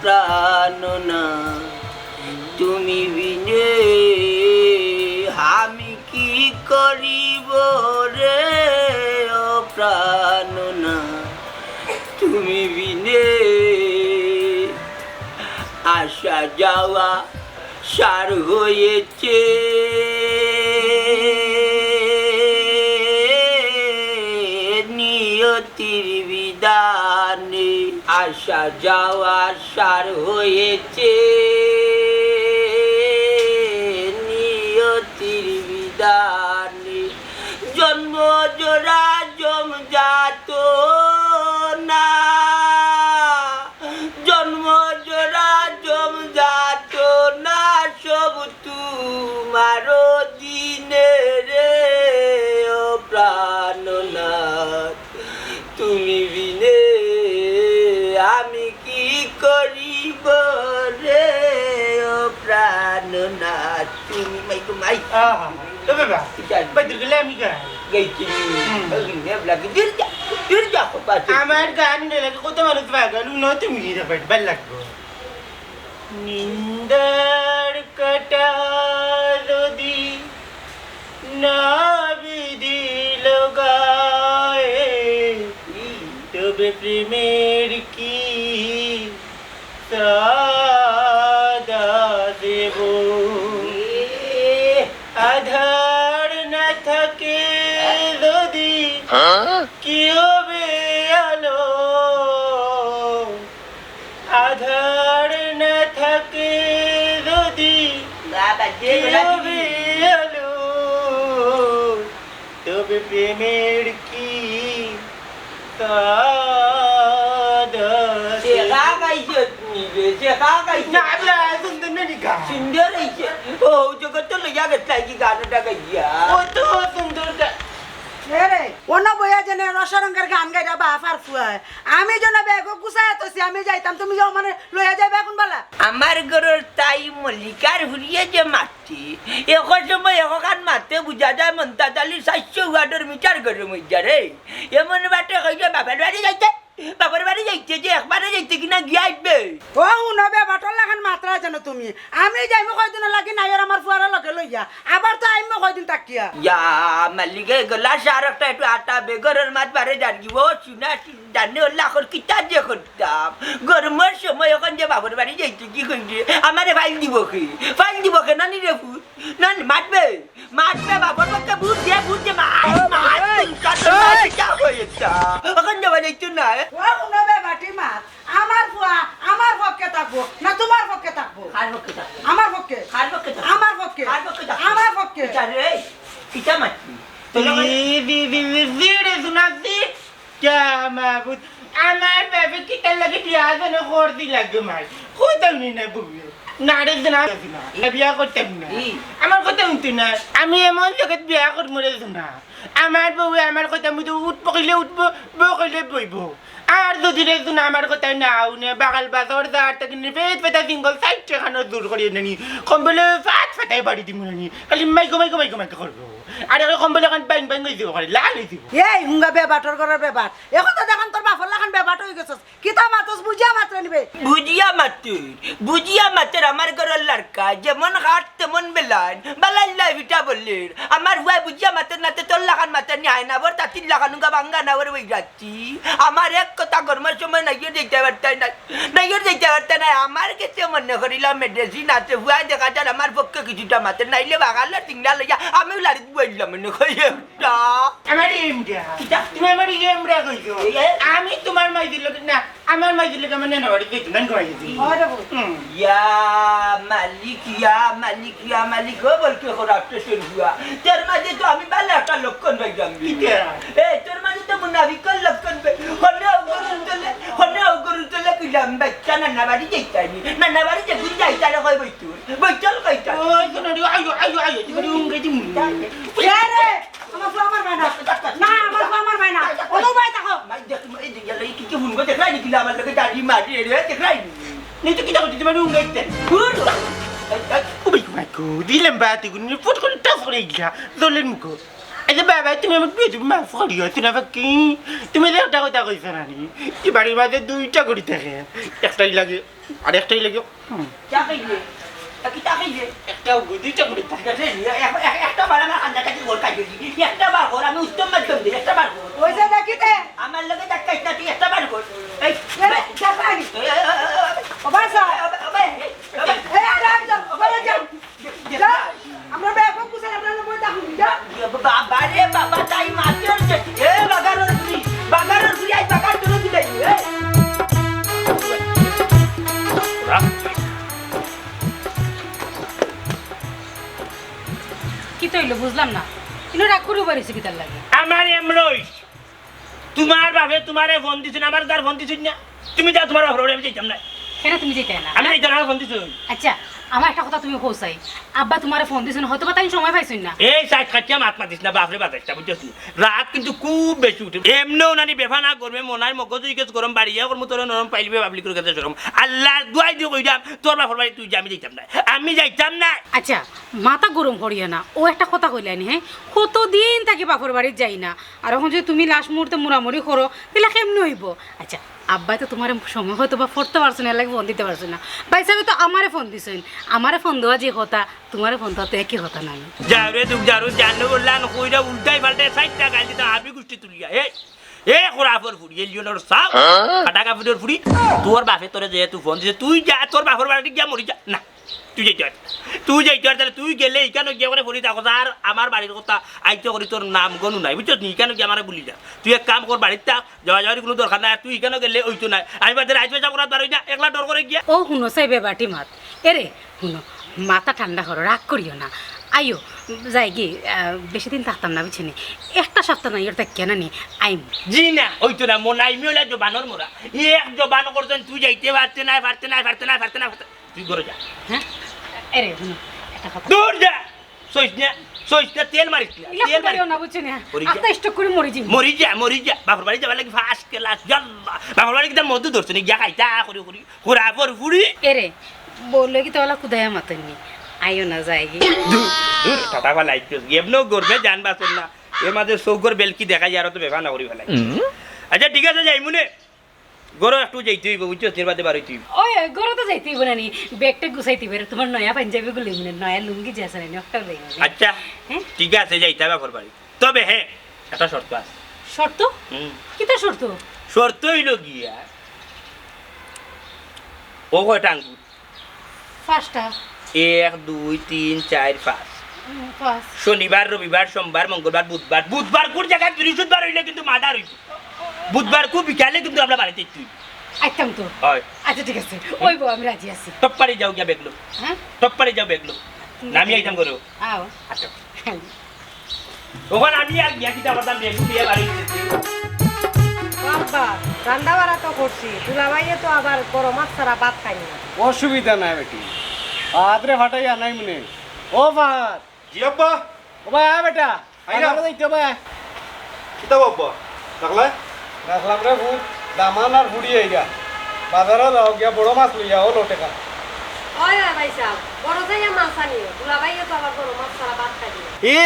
প্রাণনা তুমি বিনে আমি কি করিব রে ও প্রাণনা তুমি বিনে আসা যাওয়া সার হয়েছে নিয়তির বিধানে আসা যাওয়া সার হয়েছে নিয়তির বিধানে জন্ম জোড়া জমজাত না জন্ম জোড়া জমজাত না সব তোমার দিনে রে ও প্রাণনাথ তুমি বিনে আমি কি করিব রে ও প্রাণনাথ তুমি মাই তো মাই তবে বা বাইরে গেলে আমি গাই গাইছি লাগে দিরজা পাশে আমার গান লাগে কত মানুষ পাগল ন তুমি গিয়ে বাইরে ভাল লাগবে নিন্দার কাটা যদি না বিদিল গায়ে তবে প্রেমের কি সাদা দেব আধার না থাকে যদি কি হবে আলো আধার না থাকে যদি কি হবে আলো তবে প্রেমের কি সুন্দর হয়েছে ও জগৎ তো লইয়া গেছে কি গানটা গাইয়া কত সুন্দর রে অন্য বইয়া জেনে রসরঙ্গের গান গাইরা বা ফারফুয়ায় আমি যেন ব্যাগ গুছায় তোছি আমি যাইতাম তুমি যাও মানে লইয়া যাইবে এখন বলা আমার ঘরের তাই মল্লিকার হুরিয়ে যে মারতি এখন সময় এখন মারতে বুঝা যায় মন্তাজ আলী 400 ওয়ার্ডের মিটার ঘরের মধ্যে রে এমন বাটে কইছে বাবার বাড়ি যাইতে বাবার বাড়ি যাইতে যে একবারে যাইতে কিনা গিয়ে আসবে ও উনবে বাটর লাগান মাত্রা জানো তুমি আমি যাইমু কয়দিন লাগি নাইর আমার ফুয়ারা লগে লইয়া আবার তো আইমু কয়দিন তাকিয়া ইয়া মালিকে গলা সারটা একটু আটা বেগরের মাছ বারে জানিব শুনা জানে লাখর কিতা যে করতাম গরমের সময় এখন যে বাবার বাড়ি যাইতে কি কইছে আমারে ফাইল দিব কি নানি রে ফুট নানি মারবে বাবার বাচ্চা বুঝ দিয়ে এখন যাওয়া যাইতো না ও উনবে বাটি মাছ আমার ফুয়া আমার পক্ষে থাকবো না তোমার পক্ষে থাকবো আমার পক্ষে আমার পক্ষে আমার পক্ষে রে কিতা মারছি আমার বাবা কিতা লাগে দিয়া যেন করদি লাগে মাই কইতাম না বুবি নাড়ে না বিয়া করতাম না আমার কথা শুনতি না আমি এমন জগৎ বিয়া করবো না আমার বউ আমার কথা আমি তো উঠবো কইলে উঠবো বউ কইলে বইব আর যদি রেজুন আমার কথা না উনি বাগাল বাজার যার থেকে পেট পেটা সিঙ্গল সাইড খানো দূর করিয়ে নেনি কম্বলে ফাট ফাটাই বাড়ি দিব নেনি খালি মাইকো করবো আর এখন কম্বলে এখন বাইন হয়ে যাব করে লাল হয়ে যাব এই হুঙ্গা বেবাটর করার বেবাট এখন তো দেখুন তোর বাপর লাগান বেবাট হয়ে গেছস কিতা মাতস বুঝিয়া মাত্র নিবে বুঝিয়া মাত্র আমার ঘরের লড়কা যেমন হাট তেমন বেলান বালাল্লা ভিটা বললেন আমার হুয়া বুঝিয়া মাত্র নাতে তোর লাগান মাত্র নিয়ে না বর তাতির লাগানুঙ্গা বাঙ্গা না বর বই যাচ্ছি আমার এক কথা গরমের সময় নাইয়ে যেতে পারতাই না আমার কাছে মনে করিলাম মেডিসিন আছে হুয়া দেখা যায় আমার পক্ষে কিছুটা মাত্র নাইলে বাগালে তিনটা লইয়া আমিও লাড়িত বললাম মনে কই একটা আমার এমডা তুমি আমার এমডা কইছো আমি তোমার মাই দিল না আমার মাই দিল কেমন না বাড়ি কইছো গান কইছি ইয়া মালিক ও বলকে খরাতে শুরু হুয়া তোর মাঝে তো আমি ভালো একটা লক্ষণ পাই জানবি তোর মাঝে তো মুনাফিকের লক্ষণ পাই হনে অগরু তোলে কইলাম বাচ্চা নানা বাড়ি যাইতানি নানা বাড়ি যে গুই যাইতারে কই বইচল কইতা ও কোন আয়ো তুমি উঙ্গে দিমু রে আমার ফুয়া আমার মাইনা না আমার ফুয়া আমার মাইনা ওনো বাই দেখো মাই দেখ এই যে গেল কি হুন গো দেখাই নিকি আমার লগে দাড়ি মারি রে দেখাই নি তো কি দাও তুমি উঙ্গাইতে গুড ওই মাইকো দিলাম বাতি গুনি ফুট করে টাফ করে গিয়া দলেন মুকো আচ্ছা বাবা তুমি আমাকে তুমি মাফ করিও তুমি কি তুমি যে একটা কথা কইছো না নি কি বাড়ির মাঝে দুইটা গড়ি থাকে একটাই লাগে আর একটাই লাগে চাকাইলে কি চাকাইলে একটা দুইটা গড়ি থাকে একটা বার আমার কান্না কাটি গোল কাটি একটা বার কর আমি উত্তম মাধ্যম দিই একটা বার কর ওই যে দেখিতে আমার লগে ধাক্কা না তুই একটা বার কর এই চাকানি ও বাসা এই আরাম যাও বলে যাও যাও আমরা ব্যাগ পুষে আপনারা বই দেখুন যাও বাবা রে বাবা তাই মাত্র এ বাগানোর ফুরি আই বাগান ধরে দিলাই কি তৈল বুঝলাম না কিন্তু রাগ করে পারিস কি তার লাগে আমার এমরইস তোমার বাপে তোমারে ফোন দিছেন আমার তার ফোন দিছেন না তুমি যাও তোমার বাপরে আমি যাইতাম না কেন তুমি যেতে না আমি যাইতাম না ফোন দিছো আচ্ছা আমার একটা কথা তুমি কইছাই আব্বা তোমারে ফোন দিছেন হয়তো বা তাই সময় পাইছুন না এই সাইড কাটিয়া মাত মাতিস না বাপরে বাতাসটা বুঝছিস রাত কিন্তু খুব বেশি উঠে এমনিও নানি বেফানা করবে মনার মগজ গেছ গরম বাড়িয়া করবো তোর নরম পাইলিবে পাবলিকের কাছে সরম আল্লাহ দুয়াই দিয়ে কইলাম তোর বাপর বাড়ি তুই আমি যাইতাম না আমি যাইতাম না আচ্ছা মাথা গরম করিয়া না ও একটা কথা কইলানি হ্যাঁ কতদিন তাকে বাপর বাড়ি যাই না আর এখন যদি তুমি লাস্ট মুহূর্তে মুড়ামুড়ি করো তাহলে কেমনি হইব আচ্ছা আব্বাই তো তোমার সময় হয়তো বা পড়তে পারছো না লাগে ফোন দিতে পারছো না ভাই সাহেব তো আমারে ফোন দিছেন আমারে ফোন দেওয়া যে কথা তোমারে ফোন দেওয়া তো একই কথা না যারে তুই যারু জানো বললাম কইরা উল্টাই পাল্টে সাইডটা গাল দিতাম আবি গুষ্টি তুলিয়া এ খোরাফর ফুড়ি এলিয়নর সাপ টাকা ফুড়ির ফুড়ি তোর বাপে তোরে যেহেতু ফোন দিছে তুই যা তোর বাপর বাড়ি গিয়া মরি যা না তুই যাইতে তাহলে তুই গেলে এখানে গিয়ে করে ফরি থাকো আর আমার বাড়ির কথা আইতে করি তোর নাম গনু নাই বুঝছো নি এখানে গিয়ে আমার বলি যা তুই এক কাম কর বাড়িতে থাক যাওয়া যাওয়ার কোনো দরকার নাই তুই এখানে গেলে ওইতো নাই আমি বাড়িতে আইতে যাব করার পারি না একলা ডর করে গিয়া ও শুনো চাইবে বাটি মাত এরে শুনো মাথা ঠান্ডা করো রাগ করিও না আইও যাই কি বেশি দিন থাকতাম না বুঝছি একটা সপ্তাহ নাই ওর কেন নি আইম জি না ওইতো না মনে আইমি হলে জবানোর মোরা এক জবান করছেন তুই যাইতে পারতে না তুই ঘরে যা হ্যাঁ এরে শুনো একটা কথা দূর যা সইস না তেল মারিস না তেল মারিস না বুঝছি না মরি যা। আস্তে স্টক করে মরে যাবি মরি যা বাপর বাড়ি যাবার লাগে ফার্স্ট ক্লাস জাল্লা বাপর বাড়ি কিন্তু মধু ধরছে গিয়া খাইতা করি ঘোরা পর ফুড়ি এরে বললো কি তোলা কুদায়া মাতেননি আইও না যায় কি দূর টাটা ভালো আইতো এমনও গর্বে জানবা চল না এর মাঝে চৌকর বেলকি দেখা যায় আর তো বেভা না করি ফেলাই আচ্ছা ঠিক আছে যাই মনে গরো একটু যাইতে হইব বুঝছো নির্বাতে বার হইতে ওই গরো তো যাইতেই বলে নি ব্যাগটা গুছাইতে পারে তোমার নয়া পাঞ্জাবি গুলো নয়া লুঙ্গি যে আছে না একটা লই আচ্ছা হ্যাঁ ঠিক আছে যাইতে হবে বাপর বাড়ি তবে হ্যাঁ একটা শর্ত আছে শর্ত কি তো শর্ত শর্ত হইল গিয়া ও কয়টা আঙ্গুর পাঁচটা 1 2 3 4 5 পাঁচ শনিবার রবিবার সোমবার মঙ্গলবার বুধবার কোন জায়গায় বৃহস্পতিবার হইলে কিন্তু মাদার হইব বুধবার খুব বিকালে কিন্তু আমরা বাড়িতে তুই আইতাম তো হয় আচ্ছা ঠিক আছে ওই বউ আমি রাজি আছি টপ্পারে যাও গিয়া বেগলো হ্যাঁ টপ্পারে যাও বেগলো নামি আইতাম করো আও আচ্ছা ওখানে আমি আর গিয়া কিতা বলতাম বেগলো বিয়ে বাড়ি বাবা রান্না বাড়া তো করছি দুলাভাইয়ে তো আবার বড় মাছ ছাড়া ভাত খাই না অসুবিধা নাই বেটি আদরে ফাটাই আনাই মনে ও ফাহাদ জি আব্বা ও ভাই আয় বেটা আইনা। আইনা দেখতে ভাই কিতাব আব্বা দেখলে রাখলাম রে ভূত দামান আর বুড়ি আইগা বাজারে যাও গিয়া বড় মাছ লইয়া ও লোটেকা ওই ভাই সাহেব বড় যাইয়া মাছ আনিও দুলাভাইয়ে তো আবার বড় মাছ ছাড়া ভাত খাই না এ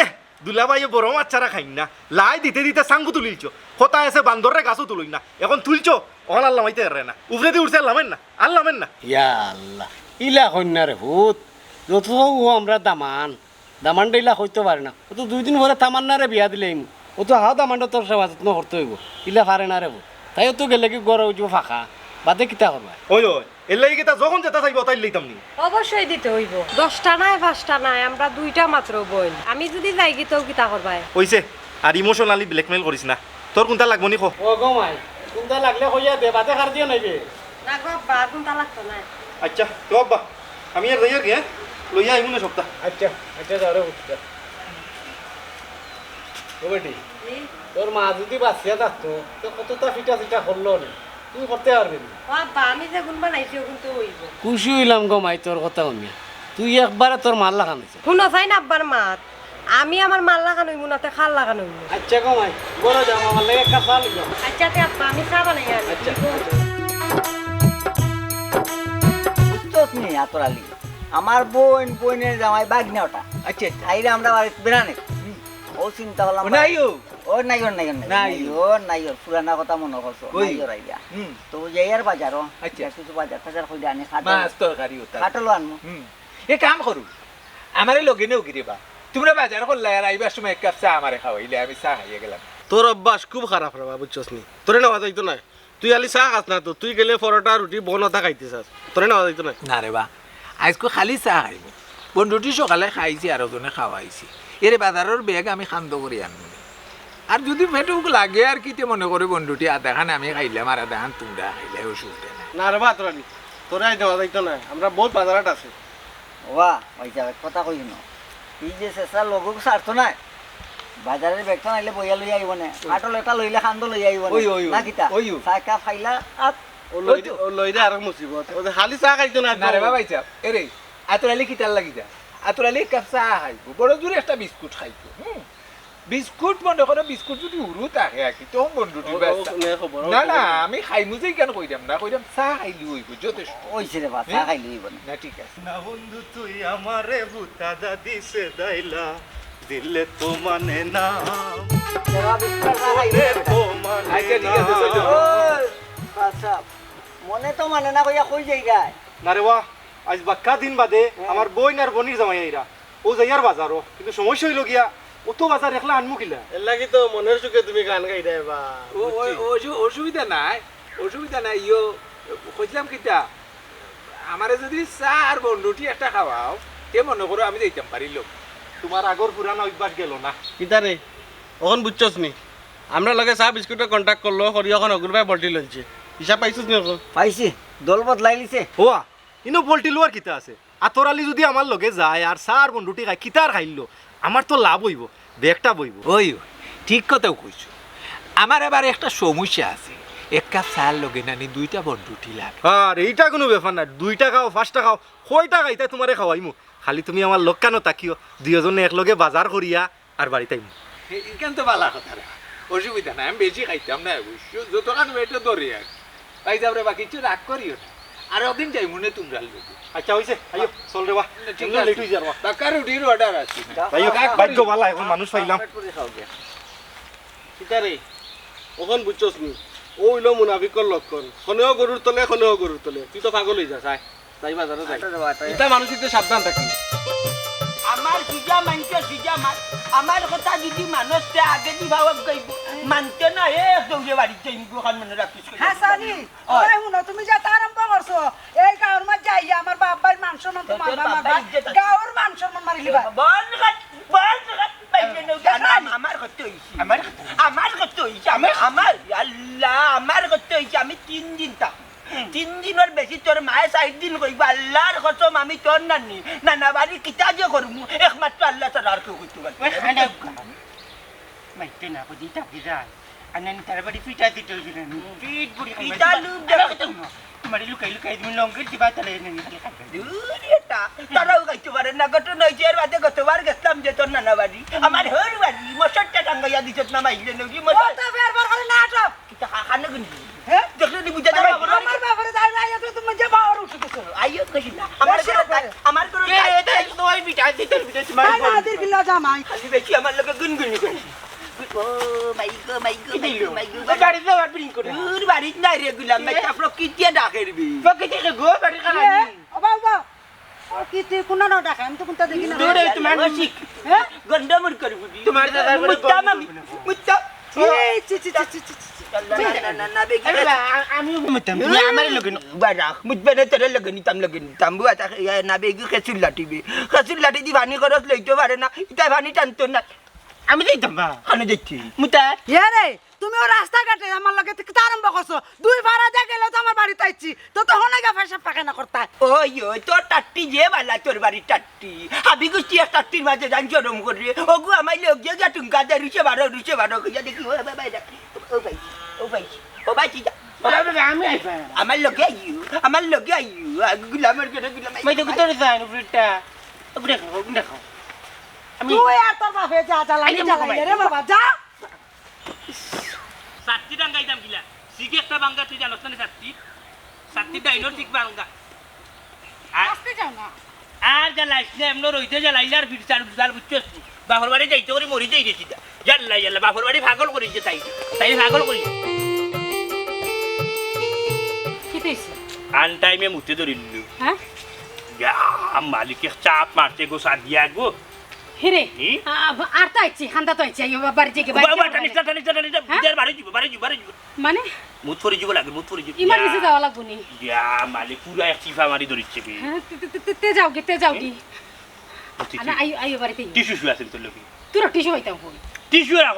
দুলাভাই বড় মাছ ছাড়া খাই না লাই দিতে দিতে সাঙ্গু তুলিলছো কোথায় আছে বান্দরে গাছও তুলই না এখন তুলছো ওখান আল্লাহ মাইতে পারে না উপরে দিয়ে উঠছে আল্লামেন না আল্লামেন না ইয়া আল্লাহ ইলা কন্যা রে ভূত যত আমরা দামান ইলা হইতে পারে না ও তো 2 দিন পরে তামান্না রে বিয়া দিলেই ও তো হাও দামানটা তোর সেবা যত্ন করতে হইব ইলা পারে না রে ভূত তাই তো গেলে কি গড় উঠব ফাঁকা বাদে কিতা করবা ওই এর লাগি কিতা যখন যেটা চাইব তাই লইতাম নি অবশ্যই দিতে হইব 10টা নাই 5টা নাই আমরা 2টা মাত্র বই আমি যদি যাই গিতেও কিতা করবাই হইছে আর ইমোশনালি ব্ল্যাকমেল করিস না তোর কোনটা লাগবো নি খো ও গো মাই কোনটা লাগলে কইয়া দে বাদে খার দিও নাকি না গো বা কোনটা লাগতো না আচ্ছা তো আব্বা আমি আর যাই আর কি হ্যাঁ লইয়া আইমু না সপ্তাহ আচ্ছা আচ্ছা যাও রে ভূত ও বেটি তোর মা যদি বাঁচিয়া থাকতো তো কতটা ফিটা ফিটা করলো না তুই করতে পারবি না বাবা আমি যে গুণ বানাইছি কিন্তু হইব খুশি হইলাম গো মাই তোর কথা শুনি তুই একবারে তোর মাল লাগান শুনো চাই না আব্বার মাত আমি আমার মাল লাগানো হইব না তে খাল লাগানো হইব আচ্ছা গো মাই বড় যাও আমার লাগে একটা চা লিখো আচ্ছা তে আব্বা আমি চা বানাই আনি আচ্ছা বুঝছস নি আতরালি আমার বোনের জামাই বাগনা ওটা আচ্ছা আইরে আমরা বাড়িতে বেরানে ও চিন্তা করলাম নাইও ও নাইর নাইর নাইর নাইর পুরানা কথা মনে করছো নাইর আইডিয়া তো যাই আর বাজারও কিছু বাজার টাজার কইলে আনি মাছ তরকারি ওটা কাটলো আনমু এ কাম করু আমারে লগে নেও গিরিবা তোমরা বাজার করলে আর আইবার সময় এক কাপ চা আমারে খাওয়াইলে আমি চা খাইয়ে গেলাম তোর অভ্যাস খুব খারাপ রে বাবা বুঝছস নি তোরে নেওয়া যাইতো না তুই আলি চা খাস না তো তুই গেলে পরোটা রুটি বনতা খাইতে চাস তোরে নেওয়া যাইতো না না রে বা আজকে খালি চা খাইব বন্ধুটি সকালে খাইছি আর ওজনে খাওয়াইছি এরে বাজারের ব্যাগ আমি খান্দ করে আনবো আর যদি পেটুক লাগে আর কি মনে করে বন্ধুটি আধা খান আমি খাইলাম আর আধা খান তোমরা খাইলে অসুবিধা না না রে বা তোর আলি তোরে নেওয়া যাইতো না আমরা বহুত বাজারত আছে ওয়া ওই যা কথা কই ন এই যে শেষা লগক সারতো না বাজারের ব্যাগটা নাইলে বইয়া লই আইব না কাটল এটা লইলে খান্দ লই আইব না কিতা চাই কাপ খাইলা ও লই দে আর মুসিবত ও খালি চা খাইতো না না রে বাবা ইচ্ছা এরে আতরালি কিতার লাগি যা আতরালি কাপ চা খাইব বড় জোরে একটা বিস্কুট খাইব বিস্কুট মনে করো বিস্কুট যদি উরু থাকে আর কি তখন বন্ধুটি না না আমি খাইমু যে কেন কইরাম না কইরাম চা খাইলি হইব যথেষ্ট ওইছে রে বা চা খাইলি হইব না ঠিক আছে না বন্ধু তুই আমারে বুতা দাদি সে দাইলা দিলে তো মানে না আচ্ছা ঠিক আছে চলো আচ্ছা মনে তো মানে না কইয়া কই যাই গায় না রে বাহ আজ বাক্কা দিন বাদে আমার বই আর বনির জামাই আইরা ও যাইয়ার বাজারও কিন্তু সমস্যা হইল গিয়া ও তো বাজার একলা আনমু কিলা এর লাগি তো মনের সুখে তুমি গান গাই দেয় বা অসুবিধা নাই ইয়ো কইলাম কিতা আমারে যদি চা আর বন্ধুটি একটা খাওয়াও তে মনে করো আমি যাইতাম পারিল তোমার আগর পুরানো অভ্যাস গেল না কিতা রে ওখন বুঝছস নি আমরা লগে চা বিস্কুটের কন্ট্যাক্ট করলো হরি এখন অগুরবাই বলটি লইছে হিসাব পাইছিস নি এখন পাইছি দল বদলাই লিছে হোয়া ইনো বলটি লোয়ার কিতা আছে আতরালি যদি আমার লগে যায় আর চা আর বন্ধুটি খাই কিতার খাইলো আমার তো লাভ হইব ব্যাগটা বইব ওই ঠিক কথাও কইছো আমার এবার একটা সমস্যা আছে এক কাপ চার লগে নানি দুইটা বন্ধুটি লাগে আর এইটা কোনো ব্যাপার না 2 টাকা খাও 5 টাকা খাও কয়টা খাইতে তোমারে খাওয়াইমু খালি তুমি আমার লোক কেন তাকিও দুইজনে একলগে বাজার করিয়া আর বাড়িতে আইমু এখান তো ভালো কথা রে অসুবিধা নাই আমি বেশি খাইতাম না অবশ্য যত খান এটা ধরে আর তাই যাবরে বাকি কিছু রাগ করিও না আর ওদিন যাই মনে তোমরা লোক আচ্ছা হইছে আইও চল রে বাহ ঠিক আমরা লেট হই যাবো টাকা রুটির অর্ডার আছে আইও ভাগ্য ভালো এখন মানুষ পাইলাম কিতা রে ওখন বুঝছস নি ও হইলো মুনাফিকর লক্ষণ খনেও গরুর তলে তুই তো পাগল হই যা যাই বাজারে যাই এটা মানুষ একটু সাবধান থাকি আমার সুজা মানছে সুজা মান আমার কথা যদি মানুষটা আগে দিবাওক গইব মানতে না এ দৌড়ে বাড়িতে ইনকো মনে রাখিস হাসানি ওই হুনো তুমি যা আরম্ভ করছো এই গাঁর মা যাইয়া আমার বাবার মান সম্মান তো মারবা গাঁর মান সম্মান মারিলি ভাই আমি 3 দিন থাক 3 দিনের বেশি তোর মায়ে 4 দিন কইবা আল্লাহর কসম আমি তোর নানি নানা বাড়ি কিতা যে করমু একমাত্র আল্লাহ ছাড়া আর কেউ কইতে পারবে মাইতে না বুঝি তাকি যায় আনন তার বাড়ি পিটা দিতে হইল পিট বুড়ি পিটা লুক দেখো মারি লুকাই তুমি লঙ্গের দিবা তাহলে নেনি এটা তারাও গাইতে পারে না গত নইজের বাদে গতবার গেছলাম যে তোর নানা বাড়ি আমার হর বাড়ি মশরটা টাঙ্গাইয়া দিছত না মাইলে নজি মশর তো ফের বার করে না আটক কিতা খানে গুনি হ্যাঁ দেখলে দি বুঝা যাবে আমার বাবারে যাই না তো তুমি যে বাবার উঠতেছো আইও কইছি না আমার কোন এটা তো ওই পিটা দিতে তুমি তাই না আদির কিল্লা জামাই খালি বেশি আমার লগে গুনগুনি করি ও মাই গো বাড়ি তো আর বিলিং করে দূর বাড়ি না রে গুলাম মাই আপনার কি দিয়ে ডাকেরবি পকেটে গো বাড়ি খালি ও বাবা ও কি তুই কোন না ডাকা আমি তো কোনটা দেখি না দূরে তোমার শিখ হ্যাঁ গন্ডামুর করবি তোমার দাদা মুত্তা মামি মুত্তা চি চি চি চি না বেগি আমি মুতাম তুমি আমার লগন বারা মুতবে তোরে লগন নিতাম বুয়া তা না বেগি খেসুল লাটি দি ভানি করস লইতে পারে না ইটা ভানি টানতো না আমি যাইতাম বা খানে দেখছি মুতা রে তুমি ও রাস্তা ঘাটে আমার লগে কিতা আরম্ভ করছো 2 ভাড়া যা গেল তো আমার বাড়িতে আইছি তো হনে গা ফেসব টাকা না করতা ওই তোর টাট্টি যে বালা তোর বাড়ি টাট্টি হাবি গুষ্টি এক টাট্টির মাঝে জান চরম করে ওগু আমাই লোক যে যা টুঙ্কা দে রুচে বারো কইয়া দেখি ও ভাই ও ভাই যা আমি আইবা আমার লগে আইউ গুলামের করে গুলাম মই তো কুতরে যাই উপরটা দেখো আমি তুই আর তোর বাপে যা জ্বালাই রে বাবা যা সাতটি ডাঙ্গাইতাম গিলা সিগে একটা বাঙ্গা তুই জানোস না সাতটি ডাইনোর ঠিক বাঙ্গা আসতে যাও না আর জ্বালাইস না এমন রইতে জ্বালাইলে আর ফিরসার বুঝছস বাপর বাড়ি যাইতে করে মরি যাই রেছি জাল্লা জাল্লা বাপর বাড়ি পাগল করেছে তাই তাই পাগল করি কি হইছে আন টাইমে মুতে ধরিল হ্যাঁ মালিকের চাপ মারতে গো সাদিয়া গো হেরে আর তো আইছি হান্দা তো আইছি বাড়ি থেকে মানে মুত ফরি যাব লাগে মুত ফরি যাব ইমার্জেন্সি যাওয়া লাগবো নি ইয়া মালিক পুরা এক চিফা মারি ধরিছে বে হ্যাঁ তে যাও কি আনা আইও বাড়িতে টিস্যু শুয়ে আছেন তোর লোকে তোর টিস্যু হইতাম কই টিস্যু রাখ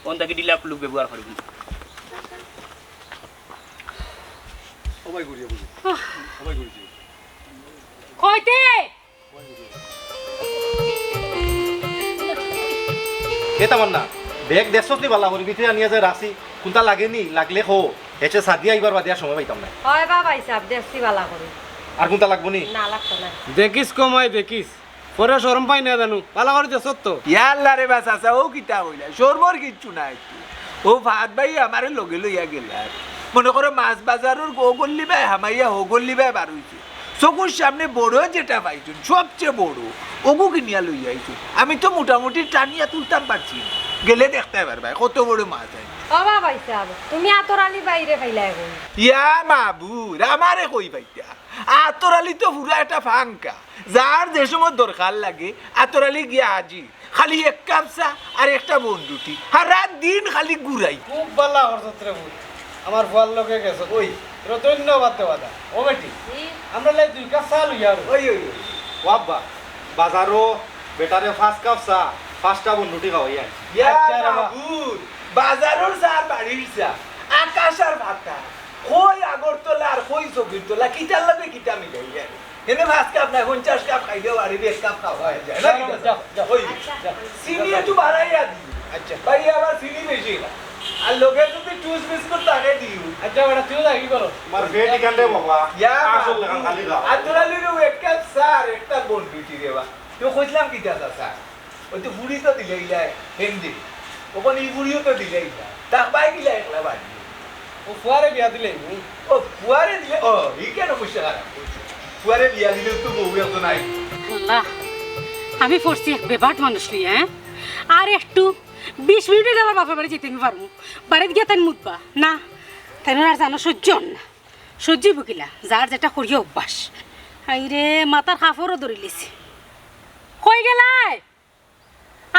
ওন্দাকে ডিলাপ লুক ব্যবহার করবি সবাই ঘুরিয়ে বুঝি সবাই ঘুরিয়ে কইতে কেতামান না ব্যাগ দেশত নি বালা করি ভিতরে আনিয়া যায় রাখছি কোনটা লাগেনি লাগলে খো এসে সাদিয়া আইবার বাদিয়া সময় পাইতাম না হয় বাবা হিসাব দেখছি বালা করে আর কোনটা লাগবো নি না লাগতো না দেখিস কমাই দেখিস পরে শরম পাই না জানু পালা করে দে সত্য ইয়াল্লা রে বাস আসা ও কিতা হইলা সরবর কিচ্ছু নাই ও ভাত ভাই আমারে লগে লইয়া গেলার মনে করো মাছ বাজারের গো গল্লি ভাই হামাইয়া হো গল্লি ভাই বার হইছে চকুর সামনে বড় যেটা পাইছুন সবচেয়ে বড় ওগু কিনিয়া লইয়া আইছু আমি তো মোটামুটি টানিয়া তুলতাম পারছি না গেলে দেখতে পারবা কত বড় মাছ আছে ও বাবা হিসাব তুমি আতরালি বাইরে ফাইলাই কই ইয়া মাবুর আমারে কই পাইতা আতরালি তো পুরা একটা ফাঙ্কা যার যে সময় দরকার লাগে আতরালি গিয়া আজি খালি এক কাপ চা আর একটা বন্ধুটি সারা দিন খালি ঘুরাই খুব বালা হরছত রে আমার ফল লগে গেছে ওই ধন্যবাদ দেওয়া ও বেটি আমরা লাই 2 কাপ চা লইয়া ওই ওয়াব্বা বাজারও বেটারে 5 কাপ চা 5টা বন্ধুটি খাওয়াই আন ইয়া মাবুর বাজারের চা আর বাড়ির চা আকাশ আর ভাতা কই আগরতলা আর কই চকিরতলা কিটার লাগে কিটা মিলাই যায় এনে 5 কাপ না 50 কাপ খাইলেও আর 1 কাপ খাওয়া যায় না ওই চিনি একটু বাড়াইয়া দি আচ্ছা ভাই আবার চিনি বেশি না আর লোকে যদি টুস বিস্কুট তাকে দিও আচ্ছা বেটা তুই লাগি করো আমার পেট ইকান্ডে বাবা ইয়া আসল লাগা খালি দাও আতরালির এক কাপ চা আর একটা বন্ধুটি দেবা তো কইলাম কিটা চা ওই তো বুড়ি তো দিলেই যায় হেন্দি ওখানে এই বুড়িও তো দিলেই যায় তা বাই গিলা একলা বাড়ি ও ফুয়ারে বিয়া দিলে ও ফুয়ারে দিলে ও এই কেন কইছে খারাপ ফুয়ারে বিয়া দিলে তো বউ এত নাই আল্লাহ আমি পড়ছি এক বেবাট মানুষ লিয়ে হ্যাঁ আর একটু 20 মিনিটে আমার বাপের বাড়ি যেতে আমি পারবো বাড়িতে গিয়ে তাই মুতবা না তাই আর জানো সহ্য না সহ্যই বকিলা যার যেটা করিয়ে অভ্যাস আই রে মাথার কাপড়ও ধরে লিছি কই গেলাই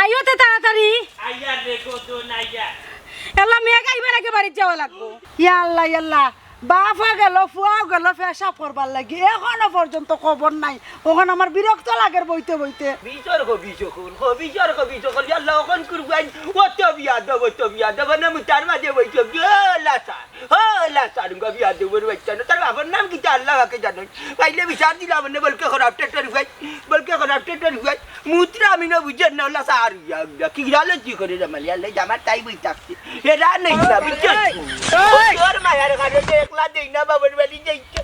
আইওতে তাড়াতাড়ি আইয়া দেখো তো নাইয়া আল্লাহ মেয়ে গাইবার আগে বাড়িতে যাওয়া লাগবো ইয়াল্লা বাফা গেল ফুয়াও গেল পেশাব করবার লাগি এখনো পর্যন্ত খবর নাই ওখানে আমার বিরক্ত লাগে বইতে বইতে বিচার কর আল্লাহ ওখান করবেন অত বিয়া দেব না তার মাঝে বইতে লাসার বিয়া দেবর বাচ্চা না তার বাবার নাম কি আল্লাহ কাকে জানেন পাইলে বিচার দিলাম না বলকে খারাপ টেটার হুয়াই মুত্রা আমি না বুঝেন না লাসার কি গেল কি করে জামালি আল্লাহ জামার তাই বই থাকছে এরা নেই না বিচার তোর মায়ের কাছে একলা দেই না বাবার বাড়ি যাইতে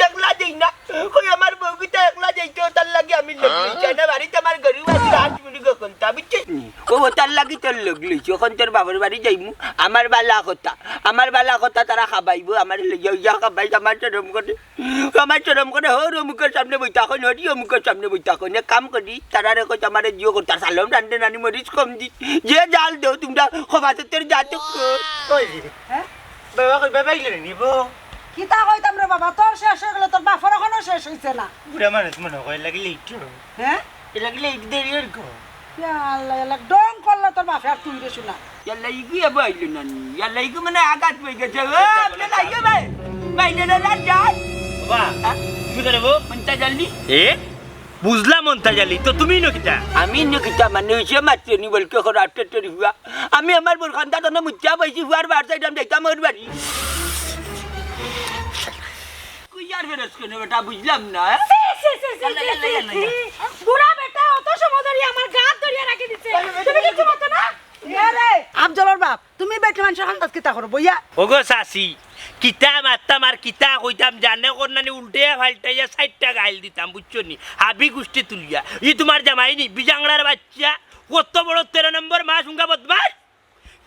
একলা দেই না কই আমার বউটা একলা যাইতে তার লাগে আমি লাগলি না বাড়িতে আমার গরু আছে 8 মিনিট কখন তা বুঝছিস ও তার লাগি তোর লাগলি যখন তোর বাবার বাড়ি যাইমু আমার বালা কথা তারা খাবাইবো আমার লইয়া খাবাই আমার চরম করে হর মুখের সামনে বইতা কই নডি মুখের সামনে বইতা কই না কাম করি তারা রে কই আমারে জিও করতা সালাম রান্ডে নানি মরিচ কম দি যে জাল দেও তোমরা খবাতে তোর জাত কই হ্যাঁ বাবা কই বাবা ইলে নিব কিতা কইতাম রে বাবা তোর শেষ হয়ে গেল তোর বাপর এখনো শেষ হইছে না বুড়া মানুষ মনে হয় লাগিলে একটু হ্যাঁ লাগিলে এক দেরি আর গো ইয়াল্লা ডং করলে তোর বাপে আর তুই রে শোনা yalla igu ya bailu nani yalla igu mana agat bai gaja la ya bai na jai বাবা তুমি করবো Montaj jalli এ বুঝলাম মন্তাজ আলী তো তুমি নকিতা আমি nikita manusia mati ni balke kharat teri hua ami amar burkhanda to na mucha baisi huar bar sai dam daita mar bari ku yar beres kone beta bujlam na বুড়া বেটা অত সময় ধরে আমার গাত ধরিয়া রাখি দিছে তুমি কিছু মত না রে আফজলের বাপ তুমি বেটি মানুষের হান্দাজ কিতা করো বইয়া ওগো সাসি কিতা মারতাম আর কিতা কইতাম জানে করনানি উল্টে ফাল্টাইয়া 60টা গাইল দিতাম বুঝছো নি হাবি গুষ্টি তুলিয়া ই তোমার জামাই নি বিজাংড়ার বাচ্চা কত বড় 13 নম্বর মাস উঙ্গা বদমাস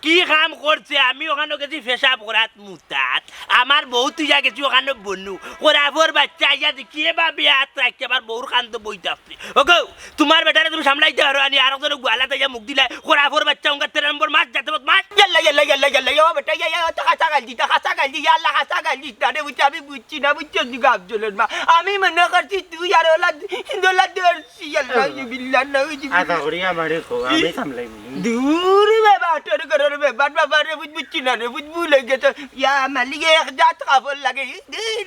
কি কাম করছে আমি ওখানে গেছি পেশাব করাত মুতাত আমার বউ তুই যা গেছি ওখানে বনু ওরাফর বাচ্চা আইয়া দেখিয়ে বা বিয়াত রাখছে আমার বউর কান্ত বইতে আসছে ওগো তোমার বেটারে তুমি সামলাইতে পারো আনি আর একজনে গোয়ালাতে যা মুখ দিলে ওরাফর বাচ্চা উঙ্গা 13 নম্বর মাছ যাতে মাছ ইয়াল্লা ইয়াল্লা ইয়াল্লা ইয়াল্লা ও বেটা ইয়া তো খাসা গালজি ইয়াল্লা খাসা গালজি তারে বুঝছি আমি বুঝছি না বুঝছি দিকে আব্দুলের মা আমি মনে করছি তুই আর ওলা দোলা দর্শি ইয়াল্লা বিল্লাহ না আদা করি আমারে কো আমি সামলাইমু দূর বাবা তোর ঘরের ব্যাপার বাবা রে বুঝছি না রে বুঝবু লাগে তো ইয়া মালিকে এক জাত কাপড় লাগে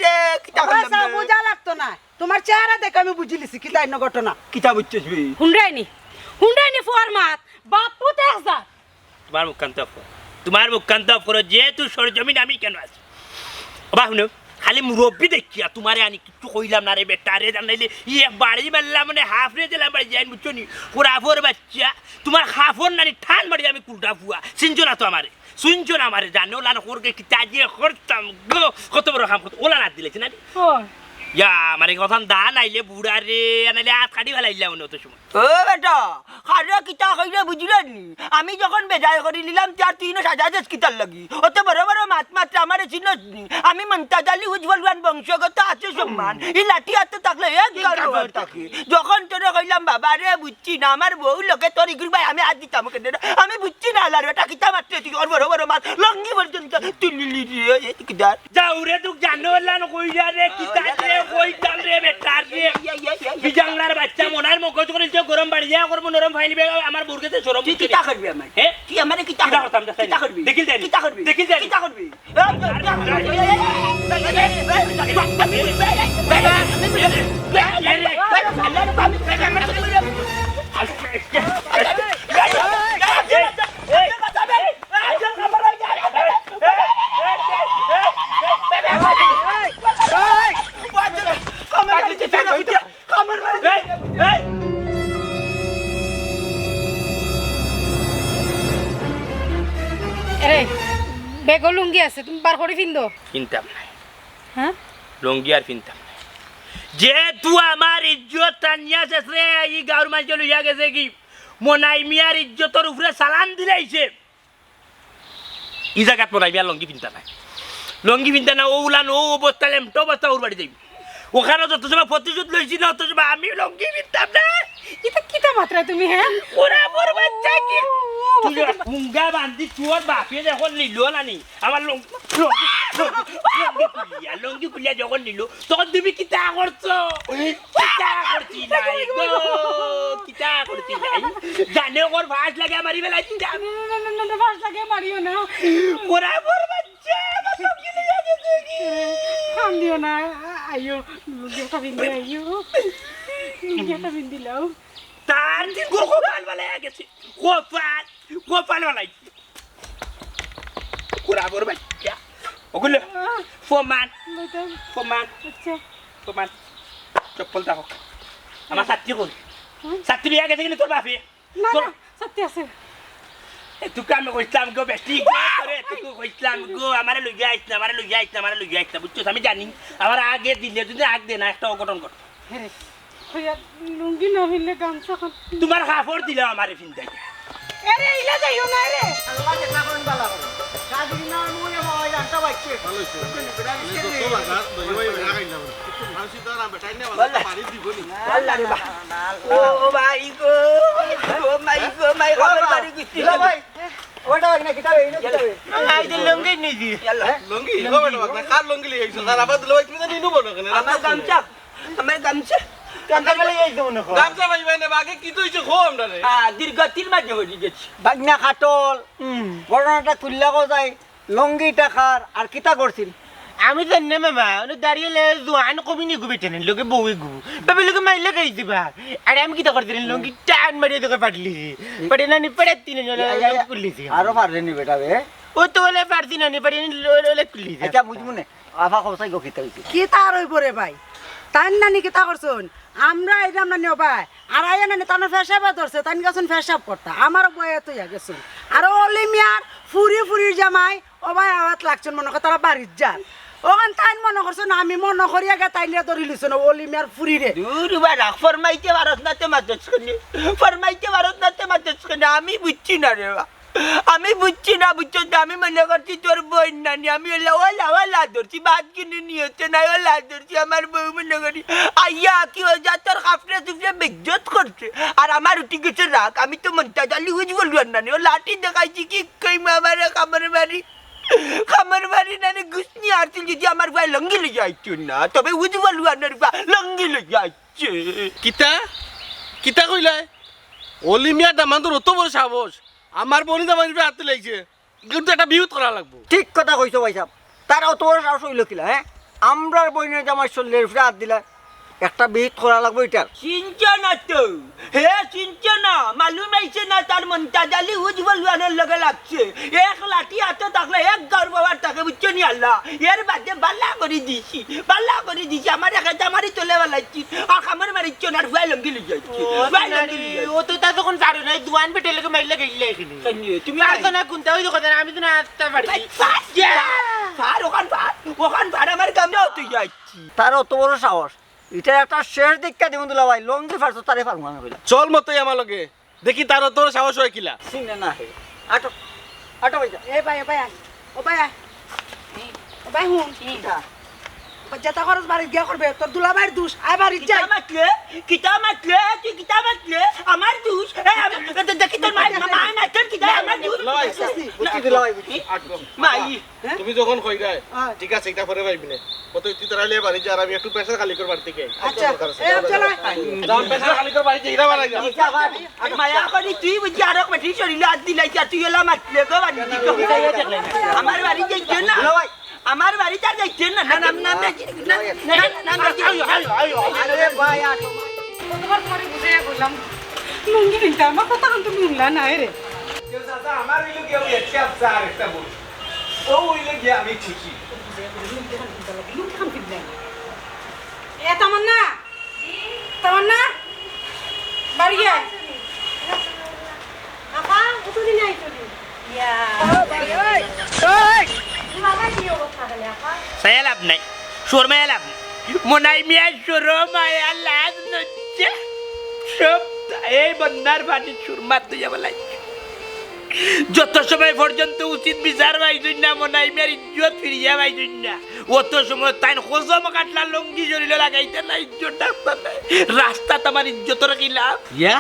রে কিতা ভাষা বুঝা লাগতো না তোমার চেহারা দেখে আমি বুঝিলিছি কি তাই না ঘটনা কিতা বুঝছিস বি হুন্ডাইনি ফরমাত বাপু তেজা তোমার মুখ কান্ত করো যেহেতু সরজমিন আমি কেন আছি বাবা শুনো খালি মুরব্বী দেখিয়া তোমারে আনি কিছু কইলাম না রে বেটা রে জানাইলে ইয়ে বাড়ি মারলাম মানে হাফ রে দিলাম বাড়ি যাই বুঝছো নি কোরাফর বাচ্চা তোমার হাফর নানি ঠান মারি আমি কুলটা ফুয়া চিনছো না তো আমারে শুনছো না আমারে জানো লান করকে কি তাজিয়ে করতাম গো কত বড় কাম করতে ওলা না দিলেছি না ইয়া মানে কথা দা নাইলে বুড়া রে নাইলে হাত কাটি ফেলাইলাম মনে হতো সময় ও বেটা খারা কিতা কইরে বুঝলেন নি আমি যখন বেজায় করে নিলাম চার তিন সাজা দেশ কিতার লাগি অত বড় বড় মাত্রা আমার চিনস নি আমি মন্তাজ আলী উজ্জ্বলবান বংশগত আছে সম্মান এই লাঠি হাতে থাকলে এক গাড়ি থাকে যখন তোরে কইলাম বাবা রে বুঝছি না আমার বউ লোকে তোর ইগুল ভাই আমি হাত দিতাম কেন আমি বুঝছি না আলার বেটা কিতা মারতে তুই বড় বড় মাছ লঙ্গি পর্যন্ত তুলিলি রে কিদার যাও রে তুই জানো লান কইরা রে কিতা রে কইতাম রে বেটা রে বিজাংলার বাচ্চা মনার মগজ করে গরম বাড়ি যা করব নরম ফাইলি বে আমার বুরগেতে সরম তুই কিতা করবি আমার হ্যাঁ তুই আমারে কিতা করতাম কিতা করবি দেখিল দেন কিতা করবি দেখিল দেন কিতা করবি বেগো লুঙ্গি আছে তুমি বার করে ফিন্দো কিনতাম না হ্যাঁ লুঙ্গি আর কিনতাম না যেহেতু আমার ইজ্জত টানিয়া শেষ রে এই গাঁর মাঝে লইয়া গেছে কি মনাই মিয়ার ইজ্জতর উপরে সালান দিলাইছে এই জায়গাত মনাই মিয়ার লঙ্গি কিনতা নাই লঙ্গি কিনতা না ও উলান ও অবস্থা লেমটো অবস্থা ওর বাড়ি যাইব ওখানে যত সময় প্রতিশোধ লইছি না অত সময় আমি লঙ্গি কিনতাম না এটা কিতা মাত্রা তুমি হ্যাঁ ওরা বড় বাচ্চা কি তুই মুঙ্গা বান্ধি চুয়ার বাপে যখন নিল না নি আমার লঙ্গি খুলিয়া যখন নিল তখন তুমি কিতা করছো কিতা করছি নাই গো কিতা করছি নাই জানে ওর ভাস লাগে মারি ফেলাইছি না ভাস লাগে মারিও না ওরা বড় বাচ্চা আমার লঙ্গি লিয়া গেছে কি কান্দিও না আইও লুঙ্গিটা বিন্দি আইও লুঙ্গিটা বিন্দি লাও তার দিন গোপাল বলে গেছে গোপাল বলাই ওরা বড় বাচ্চা ওগুলো ফমান চপ্পল দেখো আমার ছাত্রী কই ছাত্রী লিয়া গেছে কিন্তু তোর বাপে না সত্যি আছে তুই আমি কইছিলাম গো বেশি করে তুই কইছিলাম গো আমারে লইয়া আইছ না আমারে লইয়া আইছ না বুঝছো আমি জানি আমার আগে দিলে যদি আগ দে না একটা অঘটন ঘট লুঙ্গি না হইলে গামছা তোমার কাপড় দিলে আমারে ফিনতাই আরে ইলা যাইও না রে আল্লাহ দেখা কোন বালা করে কাজী না মুয়ে মই জানতা বাইছে ভালো হইছে তো লাগা দই ওই লাগাই না ফাঁসি তো না বেটাই না বালা পানি দিবনি আল্লাহ রে ও ভাই গো মাই খবর বাড়ি গিছি ভাই ওটা না কিতাবে এই কিতাবে আই দিল লঙ্গি নিদি লঙ্গি গো বেটা না কার লঙ্গি লিয়ে আইছো আর আবার লই তুমি তো নিনু বলো কেন আমার গামছা কান্তা গেলে এই দেব না গামছা ভাই ভাই না বাগে কি তুইছে খো আমরা রে দীর্ঘ 3 মাস হয়ে গেছে বাগনা খাটল বড়নাটা তুললা গো যায় লঙ্গি টাকার আর কিতা করছিল আমি জানি মামা ওনে দাঁড়িয়ে লে জোয়ান কমি নি গুবিতে নে লোকে বউই গু তবে লোকে মাইলে গাই দিবা আরে আমি কিটা করতে লঙ্গি টান মারিয়ে তোকে পাটলি পড়ে না নি পড়ে তিন জন কুলিছি আরো পারলেনি বেটা বে ও তো বলে পারতি না নি পড়ে নি লোলে কুলিছি এটা বুঝমু নে আফা কসাই গো কিতা হইছে কি তার হইব রে ভাই তাই নানি কিতা করছুন আমরা এলাম নানি ভাই আর আয়া নানি তার ফেসাবা ধরছে তাই গেছুন ফেসাব করতা আমার বয়ে তো ইয়া গেছুন আর অলিমিয়ার ফুরির জামাই ও ভাই আওয়াত লাগছুন মনে কর তারা বাড়ির যান ওখান তাই মনে করছো না আমি মনে করিয়া গে তাই নিয়ে ধরি লিছো না অলিমিয়ার ফুরিরে দূর বাড়া ফরমাইতে ভারত নাতে মাদ্রাস করে আমি বুঝছি না রে আমি বুঝছি না বুঝছো তো, আমি মনে করছি তোর বোন নানি, আমি ওলা ধরছি, ভাত কিনে নিয়েছে না, ওলা ধরছি। আমার বউ মনে করি আইয়া কি হয়ে যা তোর কাপড়ে চুপড়ে বেজ্জত করছে, আর আমার উঠি গেছে রাগ। আমি তো মনটা জালি হুজ বলবো নানি, ও লাঠি দেখাইছি কি কইমা আমার খামার বাড়ি নানি গুসনি আসছিল, যদি আমার ভাই লঙ্গি লে যাইছো না, তবে হুজ বলবো লঙ্গি লে যাচ্ছে। কিতা কিতা কইলাই অলিমিয়া দামান তোর অত বড় সাহস, আমার বনি দামান হাতে লাগছে, কিন্তু একটা বিহুত করা লাগবো। ঠিক কথা কইছো ভাই সাহেব, তারা অত বড় সাহস হইল কিলা? হ্যাঁ, আমরার বইনের জামাই চল্লের ফিরে হাত দিলা, একটা বিহিত করা লাগবো এটার। চিনছে না তো, হে চিনছে না, মালুম আইছে না তার মনটা জালি হুজ বলবানের লগে লাগছে। এক লাঠি হাতে থাকলে এক গার বাবার থাকে, বুঝছো নি আল্লাহ। এর বাদে বাল্লা করে দিছি, আমার একা জামারি তোলে বেলাচ্ছি, আর খামার মারিচ্ছ না, আর ভাই লঙ্গি লিয়ে যাচ্ছি। ও তো তা তখন পারো না, দুয়ান পেটে লেগে মাইলে গেলে এখানে তুমি পারতো না কোনটা ওই দোকানে, আমি তো না আসতে পারি। ওখান ভাড় আমার কামড়াও তুই যাচ্ছি। তার অত বড় সাহস, এটা একটা শেষ দীক্ষা দিব দুলা ভাই, লঙ্গি ফারছো তারে পারবো আমি কইলা। চল মতই আমার লগে দেখি তার তোর সাহস হয় কিলা। চিনে না হে, আটো আটো ভাই এ ভাই ও ভাই ও ভাই ও ভাই হুন যেটা খরচ বাড়ি গিয়া করবে, তোর দুলাভাইয়ের দোষ, আয় বাড়ি যাই। কিতা মাতলে তুই কিতা মাতলে আমার দোষ? দেখি তোর মায়ের মাতেন কিতা আমার দোষ? মাই তুমি যখন কই গায় ঠিক আছে, এটা পরে ভাইবি না, কত তুই তারা লিয়ে বাড়ি যা, আর আমি একটু প্রেসার খালি করে বাড়ি থেকে। আচ্ছা এ চল দাম প্রেসার খালি করে বাড়ি যাই, ইরা বাড়ি যা। মায়া করি তুই বুঝি আর বেঠি শরীরে হাত দিলাইছি, তুই এলা মাতলে গো বাড়ি আমার বাড়ি যাইছে না, আমার বাড়ি তার যাইছে না। না না আরে ভাই আটো কতবার পরে বুঝে বললাম লুঙ্গি কিনতে, আমার কথা কিন্তু শুনলা না রে। আমার হইলে গিয়ে একটা চার একটা বই, ও হইলে গিয়ে আমি ঠিকই। এ তামান্না তামান্না বাড়ি আয়। আপা কতদিন আইছলি? saya lab naik sur maya lab monai miah sur maya lab nocce সব এই বন্যার পানি সুরমাত তো যাবে লাই যত সময় পর্যন্ত উচিত বিচার পাইছুন না মনাই মিয়ার ইজ্জত ফিরিয়া পাইছুন না, অত সময় তাই খোঁজম কাটলা লঙ্গি জড়িল লাগাইতে না, ইজ্জত ডাক্তার নাই রাস্তা তোমার ইজ্জতর কি লাভ? ইয়া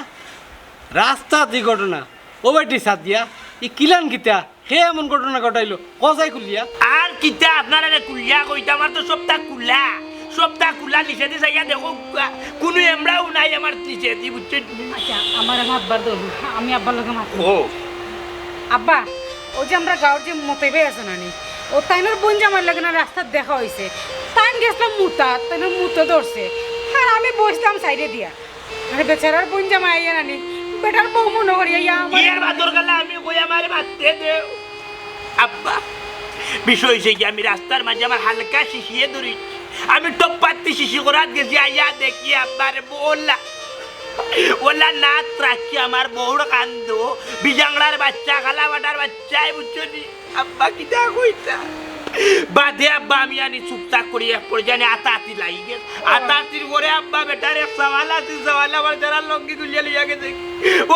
রাস্তা দি ঘটনা ও বেটি সাদিয়া ই কিলান কিতা হে এমন ঘটনা ঘটাইলো কসাই খুলিয়া। আর কিতা আপনারা কুলিয়া কইতা, আমার তো সপ্তাহ কুলা নিচে দিয়ে যাইয়া দেখো কোনো এমরাও নাই আমার নিচে দি, বুঝছেন? আচ্ছা আমার আব্বার দল, আমি আব্বার লগে মাত আব্বা ও যে আমরা গাঁর যে মতেবে আছে নানি, ও তাইনোর বোন জামার লাগে না রাস্তার দেখা হয়েছে, তাইন গেছিলাম মুতা, তাইনোর মুতো ধরছে, আর আমি বসলাম সাইডে দিয়া, আরে বেচারার বোন জামা আইয়া নানি বেটার বউ মনে করি আইয়া ইয়ার বাদর গেলে আমি কই আমারে মারতে দে। আব্বা বিষয় হইছে কি, আমি রাস্তার মাঝে আমার হালকা শিশিয়ে ধরি, আমি টপ্পাতি শিশি করাত গেছি, আইয়া দেখি আব্বারে ওলা নাচ রাখছি, আমার বউর কান্দ বিজাংড়ার বাচ্চা খালা বাটার বাচ্চাই, বুঝছি আব্বা কিতা কইতা বাদে আব্বা আমি আনি চুপচাপ করি এক পর্যায়ে আতাতি লাগি গেছে, আতাতির পরে আব্বা বেটার এক সওয়াল আছে, সওয়াল আমার যারা লঙ্গি গুলিয়া লিয়া গেছে,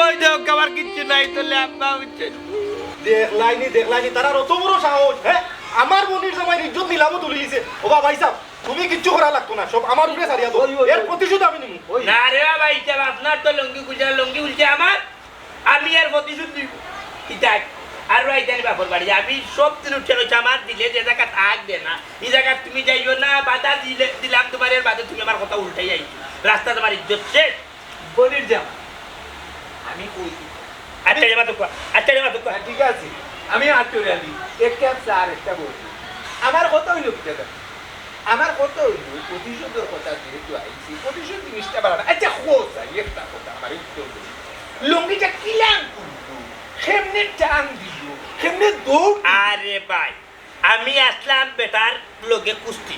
ওই দেখ আমার কিচ্ছু নাই তোলে আব্বা, বুঝছেন? দেখলাইনি তারা অত বড় সাহস, হ্যাঁ আমার বোনের জামাই ইজ্জত নিলামও তুলে দিয়েছে। ও বাবা ভাই সাহেব তুমি কিচ্ছু করা লাগতো না, সব আমার উপরে সারিয়া দাও, এর প্রতিশোধ আমি নিব। না রে ভাই সাহেব, আপনার তো লঙ্গি গুলছে আমার, আমি এর প্রতিশোধ দিব কিতাক আর ভাই জানি বাপর বাড়ি, আমি সব দিন উঠে রয়েছে, আমার দিলে যে জায়গা থাকবে না এই জায়গা তুমি যাইও না, বাধা দিলাম তোমার, এর বাদে তুমি আমার কথা উল্টাই আইছো, রাস্তা তোমার ইজ্জত শেষ। বলির জামা আমি কই আচ্ছা জামা তো ঠিক আছে, আমি আটরে আলি একটা চার একটা বই, আমার কথা হইল কি দাদা, আমার কথা হইল প্রতিশোধের কথা যেহেতু আইছি, প্রতিশোধ জিনিসটা বাড়ানো। আচ্ছা কোথায় একটা কথা আমার উত্তর দিল, লঙ্গিটা কিলাম করলো, কেমনে টান দিল, কেমনে দৌড়। আরে ভাই আমি আসলাম বেটার লোকে কুস্তি,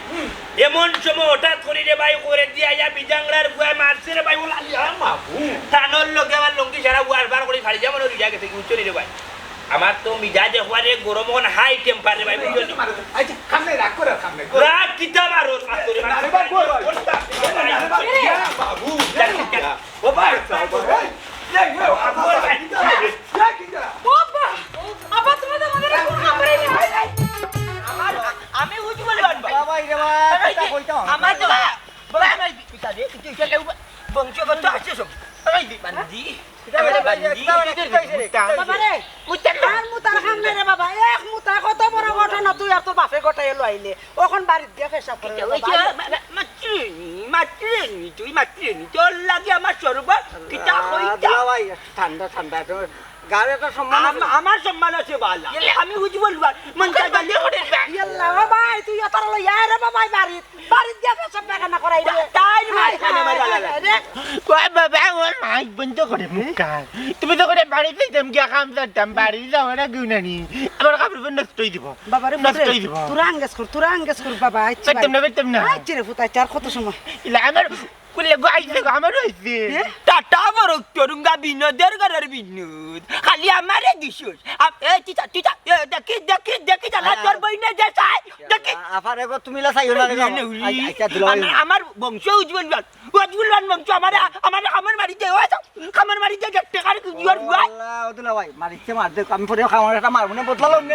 এমন সময় হঠাৎ করি রে ভাই করে দিয়া যা বিজাংড়ার বুয়া মারছে রে ভাই, ওলা মাবু টানোর লোকে আমার লঙ্গি সারা বুয়ার বার করে ফাড়ি যেমন রুজা গেছে উচ্চনি রে ভাই, আমার তো মিজাজ হওয়ারে গরম হন হাই টেম্পার রে ভাই, বুঝলি? আচ্ছা খামনে রাগ করে খামনে রাগ কিতা মারো মারতরে আরে বাবু বাবু ও ভাই সাহেব ভাই আমার তো বংশগত আছে সব বান্দি বাবারে আর মুতার সামনে রে বাবা এক মুতা কত বড় ঘটনা তুই আর তোর বাপে গোটাই এলো আইলে ওখন বাড়িতে গিয়ে পেশাব করে মাতৃনি তুই মাতৃনি তোর লাগে আমার সর্বত কিতা হইতা ঠান্ডা ঠান্ডা গার একটা সম্মান আমার সম্মান আছে বালা আমি উজ্জ্বল মনটা গালি করে ইয়াল্লা বাবা তুই তোর লই আরে বাবা বাড়িতে গিয়ে পেশাব পায়খানা করাই দে তাই মাইখানে মারা কই বাবা ওর মাইক বন্ধ করে মুখা তুমি তো করে বাড়িতে যাম গিয়া কাম করতাম বাড়ি যাও না গুনানি আমার কাপড় নষ্ট হই দিব বাবারে নষ্ট হই দিব তোরা আঙ্গেস কর বাবা আচ্ছা বেতম না আচ্ছা রে ফুটা চার কত সময় ইলা আমার কুলে গাইছে আমার হইছে টাটা বড় তরুঙ্গা বিনোদের ঘরের বিনোদ খালি আমারে দিছস এ চিতা চিতা দেখি জানা তোর বইনে যে চাই দেখি আফারে গো তুমি লা চাইও না রে আচ্ছা দুলাই আমার বংশ উজ্জ্বল বংশ আমার বাড়িতে হয়েছে আমার বাড়িতে টাকার জোর বুয়া আল্লাহ ওদুলা ভাই মারিছে মার দে আমি পরে খাওয়ার একটা মারবো না বদলালো নে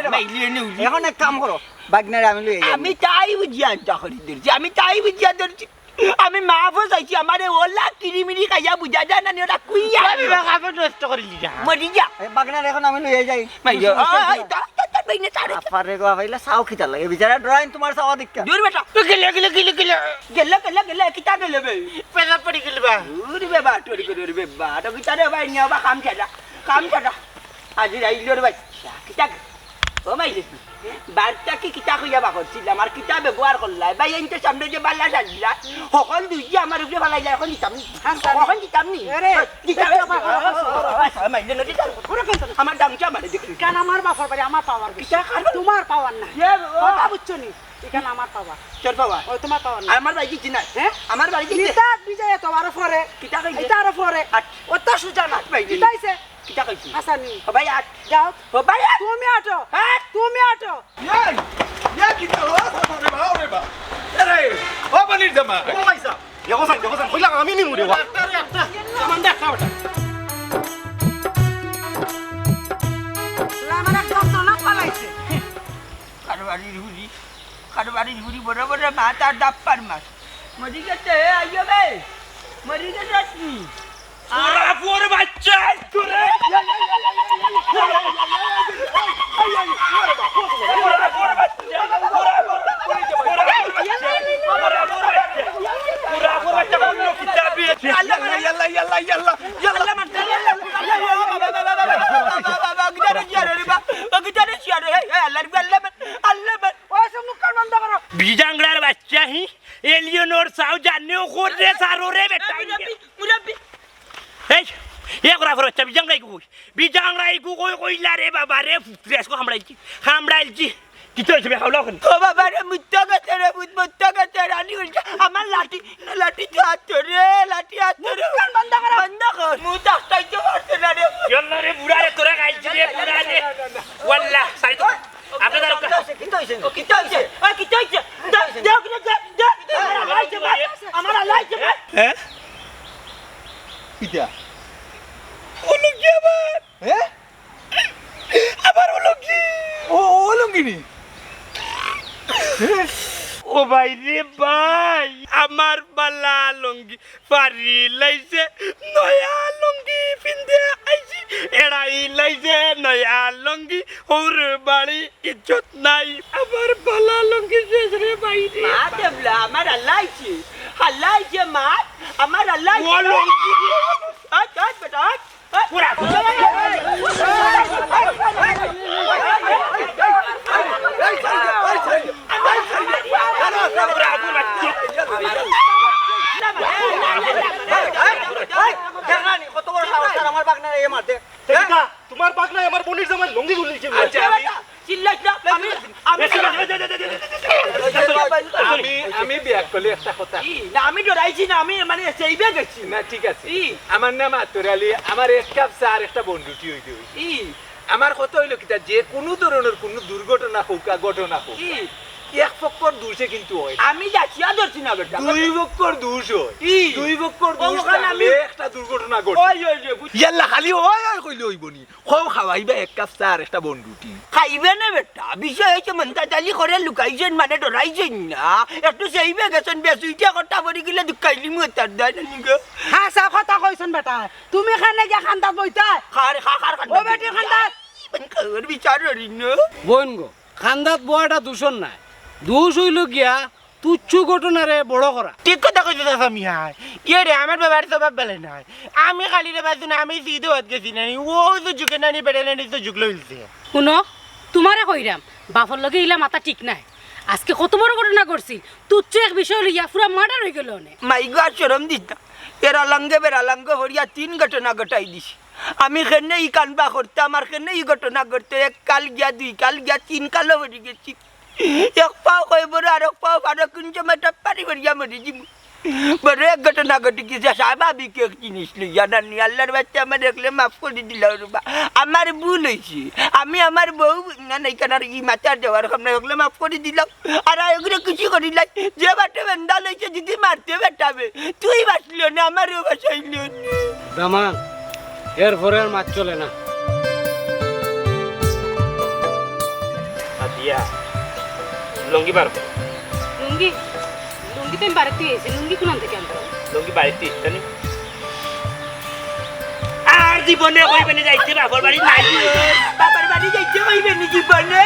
এখন এক কাম করো বাগনারে আমি লই যাই আমি তাই বুঝিয়া চাকরি ধরছি আমি তাই বুঝিয়া ধরছি আমি মাফ চাইছি আমারে ওলা কিরিমিরি খাইয়া বুঝা যায় না ওরা কুইয়া আমি কাপড় নষ্ট করে লিজা মরি যা বাগনারে এখন আমি লই যাই মাইয়া তার বইনে তার আফারে গো ভাইলা চাও খিতা লাগে বিচারা ড্রয়িং তোমার চাও দেখা দূর বেটা গেলে কিতা গেলে বে পেলা পড়ি গেল বা দূর বেবা টোরি করে বেবা তো কিতা রে ভাই নিয়া বা কাম ছাড়া আজি রাইলোর বাচ্চা কিতা ও মাইলে বার্তা কি কিতা কইয়া বা করছিল আমার কিতা ব্যবহার করলাই ভাই এনতে সামনে যে বাল্লা সাজলা হকল দুইজি আমার উপরে ফালাই যায় এখন দিতাম নি আরে কিতা মাইলে নদী আমার দামটা মারে দেখি কেন আমার বাপর বাড়ি আমার পাওয়ার কিতা তোমার পাওয়ার না কথা বুঝছো নি এখানে আমার পাওয়ার তোর বাবা ওই তোমার পাওয়ার না আমার বাড়ি কি না হ্যাঁ আমার বাড়ি কি নিতা বিজয় তোমার পরে কিতা কইছে এটা আর পরে ওটা সুজা না কিতাইছে কিতা কইছি হাসানি ও ভাই আট যাও ও ভাই আট তুমি আটো হ্যাঁ তুমি আটো ইয়া কিতা ওরে বা আরে ও বানির জামা ও ভাইসা দেখো কইলা আমি নি মুরে ওয়া আমার দেখা ওটা আমার একদম না পালাইছে কারবারির হুড়ি বড় বড় মাছ আর ডাপ্পার মাছ মরি গেছে আইয়ো বে মরি গেছে আপনি ওরা পুর বাচ্চা তোরে বিজাংড়ার বাচ্চা হি এলিয়নোর সাউ জানেও করে সারোরে বেটা মুরাব্বি এই একরা ফর বাচ্চা বিজাংড়াই কইলা রে বাবা রে ফ্রেশ কো হামড়াইছি কি তো হইছে খাওলা কোন ও বাবা রে মুত্তাগতে রানি উল্টা আমার লাঠি হাত রে বন্ধ কর মুতা তাইতে পারতে না রে ইয়াল্লা রে বুড়া রে তোরা গাইছি রে বুড়া রে ওয়াল্লাহ সাইদ আপনাদের কিতা হইছে আমার লাইছে হ্যাঁ কিতা ওলুঙ্গি আমার হ্যাঁ আবার ওলুঙ্গি ও লঙ্গিনি ও ভাই রে ভাই আমার বালা লঙ্গি পারি লাইছে নয়া লঙ্গি পিন্দে আইছি এড়াই লাইছে নয়া লঙ্গি ওর বাড়ি ইজ্জত নাই আমার বালা লঙ্গি শেষ রে ভাই রে মা দেবলা আমার হালাইছে মা আমার হালাইছে ও লঙ্গি আচ্ছা বেটা পুরা কত বড় সাহস আমার বাগনারে এ মারতে তোমার বাগনা আমার বোনের জামাই লঙ্গি গুলিছে আচ্ছা আমি বিয়া করলে একটা কথা না আমি ডরাইছি না আমি মানে সেইবে গেছি না ঠিক আছে আমার নাম আতর আলী আমার এক কাপ চা আর একটা বন্ধুটি হইতে আমার কথা হইলো কিতা যে কোনো ধরনের কোনো দুর্ঘটনা হোক ঘটনা হোক এক পক্ষর দোষে কিন্তু হয় আমি যাচ্ছিয়া ধরছি না বেটা দুই পক্ষর দোষ হয় ই। দুই পক্ষর দোষ ওখানে থাকলে আমি- একটা দুর্ঘটনা ঘটে ওই ওই রে বুঝ- ইয়াল্লা খালি ওই ওই কইলে হইবনি খাও খাওয়াইবা এক কাপ চা আর একটা বন্ধুটি খাইবে না বেটা বিষয় হয়েছে মন্তাজালি করে লুকাইছেন মানে ডরাইছেন না একটু সেইবে গেছেন বেসুইটা কথা বলি গেলে দুঃখাইলি মু তার দেয় না নিগো হ্যাঁ সা কথা কইছন বেটা তুমি এখানে গিয়া খান্দাত বইতা খার খা খার ও বেটির খান্দাত খার বিচার করি না বোন গো খান্দাত বড়টা দূষণ নাই দোষ হইল গিয়া তুচ্ছ ঘটনারে বড় করা ঠিক কথা কইতে চাচা মিয়া কে রে আমার বাবার স্বভাব বেলে নাই আমি খালি রে বাজু না আমি সিধে হত গেছি না ও তো ঝুঁকে নানি বেড়ে নানি তো ঝুঁকলো হইছে শুনো তোমারে কইরাম বাপর লগে ইলা মাথা ঠিক নাই আজকে কত বড় ঘটনা করছি তুচ্ছ এক বিষয় লইয়া পুরা মার্ডার হয়ে গেল নে মাইগো আর চরম দিতা এরা লঙ্গে বেড়া লঙ্গ হরিয়া 3 ঘটনা ঘটাই দিছি আমি কেনে ই কানবা করতে আমার কেনে ই ঘটনা করতে এক কাল গিয়া 2 কাল গিয়া 3 কালও হরি গেছি এক পাও কই বড় আর এক পাও আর কুঞ্জ মাটা পারি হরিয়া মরি জিম বড় এক ঘটনা ঘটি গেছে স্বাভাবিক এক জিনিস লইয়া নানি আল্লাহর বাচ্চা আমার দেখলে মাফ করে দিল আমার ভুল হয়েছে আমি আমার বউ না নাই কেন ই মাথার যাওয়ার সামনে দেখলে মাফ করে দিলাম আর এগুলো কিছু করি নাই যে বাটে বেন্দা লইছে যদি মারতে বেটাবে তুই বাঁচল না আমারও বাঁচাইল দামান এরপরে আর মাছ চলে না দিয়া লঙ্গি বার লুঙ্গি লুঙ্গি তো আমি বাড়িতে এসেছি লুঙ্গি কোন থেকে আনতে লঙ্গি বাড়িতে ইস্তানি আর জীবনে কইবে না যাইতে বাপর বাড়ি নাই বাবার বাড়ি যাইতে হইবে নি জীবনে